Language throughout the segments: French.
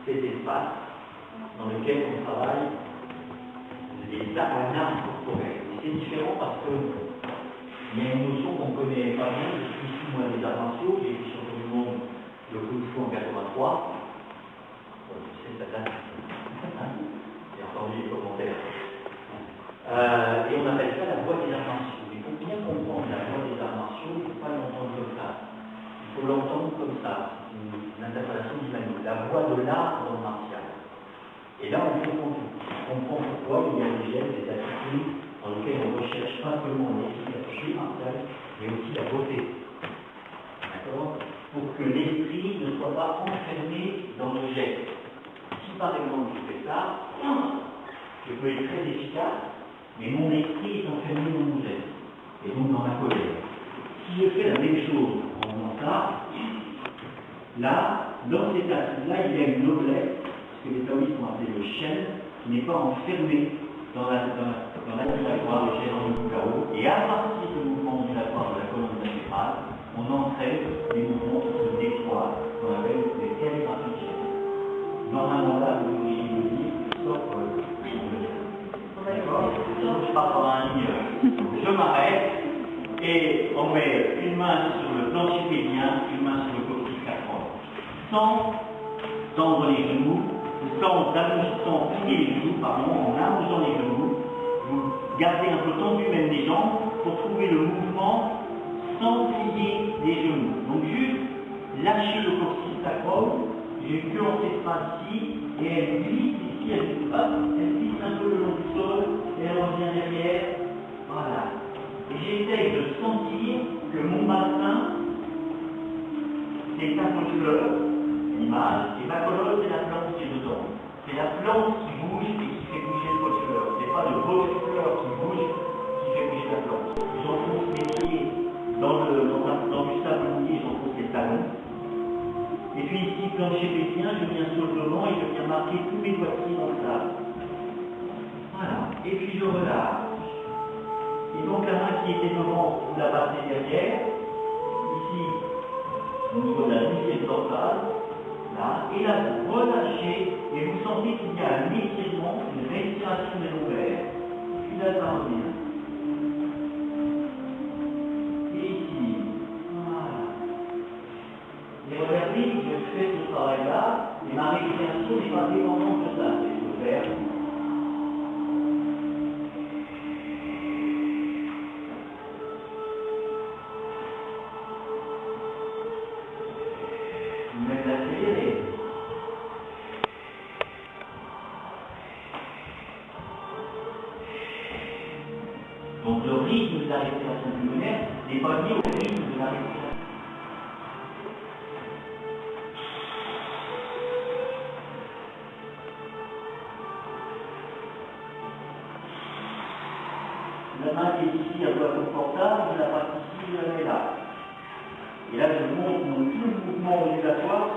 cet espace dans lequel on travaille les arts corporels. C'est différent parce que il y a une notion qu'on ne connaît pas bien, je suis issu moi des arts martiaux, j'ai été champion du monde de Kung Fu en 83. C'est ça date. J'ai entendu les commentaires. Et on appelle ça la voie des arts martiaux. Il faut bien comprendre la voie des arts martiaux, il ne faut pas l'entendre comme ça. Il faut l'entendre comme ça. C'est une interprétation dynamique. La voie de l'art dans le martial. Et là, on comprend pourquoi il y a des gestes, des attitudes dans lesquels on ne recherche pas seulement l'efficacité martiale, mais aussi la beauté. D'accord? Pour que l'esprit ne soit pas enfermé dans le geste. Si par exemple je fais ça, je peux être très efficace, mais mon esprit est enfermé dans mon geste, et donc dans ma colère. Si je fais la même chose en faisant ça, là, dans cet aspect-là, il y a une noblesse, ce que les taoïstes ont appelé le chêne, qui n'est pas enfermé dans la ondulatoire, le chêne en chaos, et à partir du mouvement ondulatoire de la colonne vertébrale, on entraîne des mouvements qui se déploient, qu'on appelle des calligraphies de chêne. Normalement là, vous voyez le livre qui sort d'accord? Je pars pendant un ligne, je m'arrête et on met une main sur le plancher pélvien, une main sur le coccyx sacral, sans tendre les genoux, sans plier les genoux, pardon, en allongeant les genoux. Vous gardez un peu tendu même les jambes pour trouver le mouvement sans plier les genoux. Donc juste lâcher le coccyx sacral. J'ai une queue ancestrale ici, et elle glisse ici, elle glisse un peu le long du sol, et elle revient derrière. Voilà. Et j'essaye de sentir que mon bassin, c'est un folklore, l'image, et ma colonne, c'est la plante qui est dedans. C'est la plante qui bouge et qui fait bouger le folklore. C'est pas le folklore qui bouge qui fait bouger la plante. J'enfonce mes pieds dans du sable mouillé, j'enfonce les talons. Et puis ici, plancher pélvien, je viens sur le devant et je viens marquer tous mes doigts-pieds dans le sable. Voilà. Et puis je relâche. Et donc la main qui était devant, vous la passez derrière. Ici, au niveau de la deuxième dorsale. Là. Et là, vous relâchez et vous sentez qu'il y a un étirement, une respiration des lombaires. Puis là, ça revient. Et ici. Et regardez, je fais ce travail-là, et ma respiration n'est pas dépendante de ça. Je peux faire. Vous mettez l'accéléré. Donc le rythme de la respiration pulmonaire n'est pas lié au rythme de la respiration. La main qui est ici, elle doit être confortable, la partie ici, elle est là. Et là, je monte tout le mouvement ondulatoire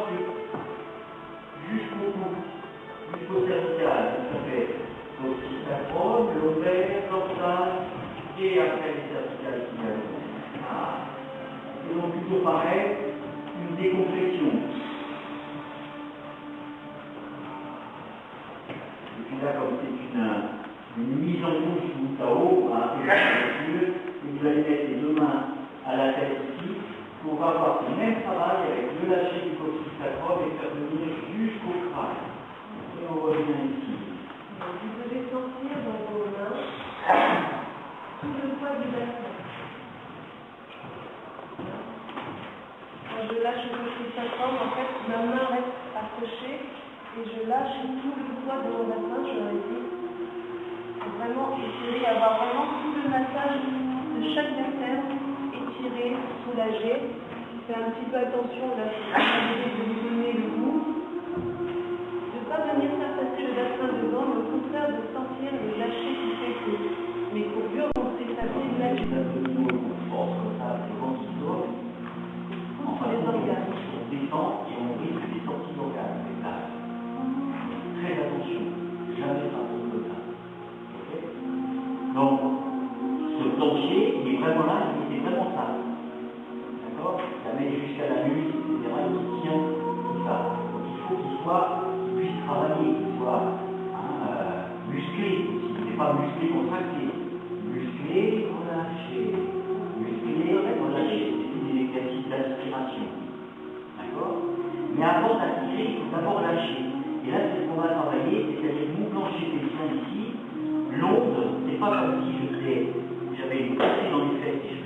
jusqu'au cou, jusqu'au cervical. Donc, ça fait coccyx sacral, lombaire, dorsal, et après les cervicales qui viennent. Ah. Et donc, plutôt pareil, une décompression. Et puis là, comme c'est une mise en bouche du Tao, et vous allez mettre les deux mains à la tête ici, pour avoir le même travail avec le lâcher du coccyx sacral et faire venir jusqu'au crâne. Et on revient ici. Vous devez sentir dans vos mains tout le poids du bassin. Quand je lâche le coccyx sacral, en fait, ma main reste accrochée et je lâche tout le poids de mon bassin, je l'ai dit. Vraiment étirer, avoir vraiment tout le massage de chaque vertèbre, étirer, soulager. Faire un petit peu attention là, de lui donner le goût. De ne pas venir faire passer le bassin devant, mais au contraire de sentir le lâcher qui fait que mes courbures vont s'effacer C'est un peu de force comme ça, c'est quand il sort. sur les organes. On descend et on risque des sorties d'organes, des places. Très attention, jamais partir de ça. Donc, ce plancher, il est vraiment là, il est vraiment ça. D'accord? Ça met jusqu'à la nuit, etc. Il tient tout ça. Donc, il faut qu'il pas muscler, contracter. Muscler, relâcher. Muscler, relâcher. C'est des exercices d'inspiration. D'accord? Mais avant d'inspirer, il faut d'abord lâcher. Et là, c'est ce qu'on va travailler, c'est-à-dire mon plancher pelvien ici, l'onde, c'est pas comme si j'avais une poussée dans les fesses.